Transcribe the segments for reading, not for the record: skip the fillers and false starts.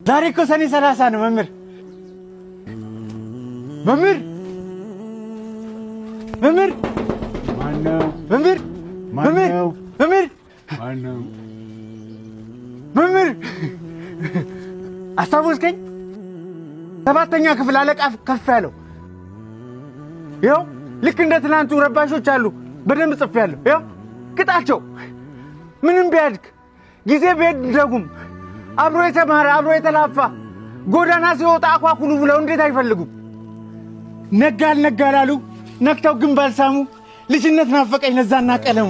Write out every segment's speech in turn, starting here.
ዛሬ እኮ ሰኔ 30 ነው መምህር መምህር መምህር ማነው መምህር ማነው መምህር ማነው መምህር አስታውስከኝ ሰባተኛ ክፍል አለቃ ከፍ ያለው ይኸው ልክ እንደ ትናንቱ ረባሾች አሉ በደንብ ጽፌያለሁ ይኸው ቅጣቸው ምንም ቢያድግ ጊዜ ቢደጉም አብሮ የተማረ አብሮ የተላፋ ጎዳና ሲወጣ አኳኩሉ ብለው እንዴት አይፈልጉም ነጋል ነጋላሉ ነክተው ግን ባልሳሙ ልጅነት ናፈቀኝ ለዛና ቀለሙ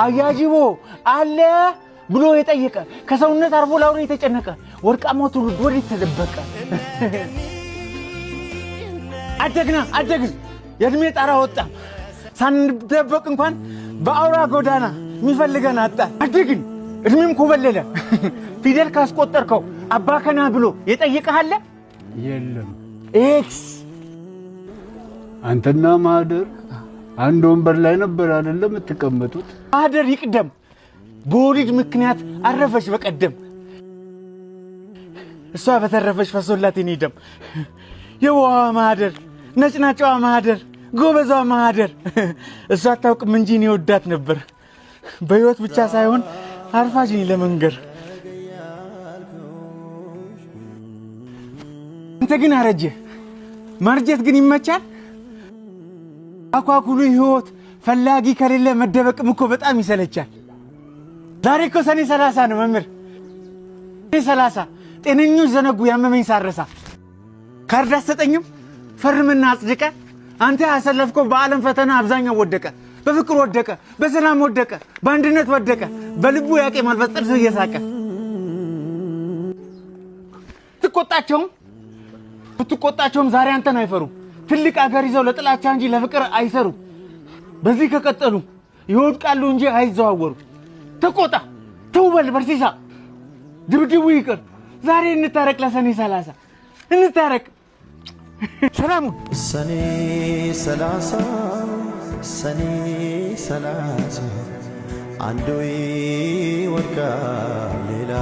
አያጂቦ አለ ብሎ የጠየቀ ከሰውነት አርፎ ላውሬ የተጨነቀ ወርቃማው ትውልድ ወዴት ተደበቀ አደግን የእድሜ ጣራ ወጣ ሳንደበቅ እንኳን በአውራ ጎዳና የሚፈልገን አጣ አደግን እድሜም ኮበለለ ፊደል ካስቆጠርከው አባከና ብሎ የጠየቀሃለ የለም ኤክስ አንተና ማህደር አንድ ወንበር ላይ ነበር አይደለም ተቀመጡት ማህደር ይቅደም በወሊድ ምክንያት አረፈች በቀደም እሷ በተረፈች ፈሶላት ይደም የዋ ማህደር ነጭናጫዋ ማህደር ጎበዟ ማህደር እሷ አታውቅም እንጂ እኔ ወዳት ነበር በህይወት ብቻ ሳይሆን አርፋጅኝ ለመንገር አንተ ግን አረጀ ማርጀት ግን ይመቻል አኳኩሉ ህይወት ፈላጊ ከሌለ መደበቅም እኮ በጣም ይሰለቻል ዛሬ እኮ ሰኔ 30 ነው መምህር ሰኔ 30 ጤነኞች ዘነጉ ያመመኝ ሳረሳ ካርድ አሰጠኝም ፈርምና አጽድቀ አንተ ያሰለፍከው በዓለም ፈተና አብዛኛው ወደቀ በፍቅር ወደቀ በሰላም ወደቀ በአንድነት ወደቀ በልቡ ያቄማል በጥርስ እየሳቀ ትቆጣቸውም ዛሬ አንተን አይፈሩም ትልቅ አገር ይዘው ለጥላቻ እንጂ ለፍቅር አይሰሩ በዚህ ከቀጠሉ ይወድቃሉ እንጂ አይዘዋወሩ ተቆጣ ተውበል በርሲሳ ድብድቡ ይቅር ዛሬ እንታረቅ ለሰኔ 30 እንታረቅ ሰላሙ ሰኔ 30 አንዱ ይወድቃል ሌላ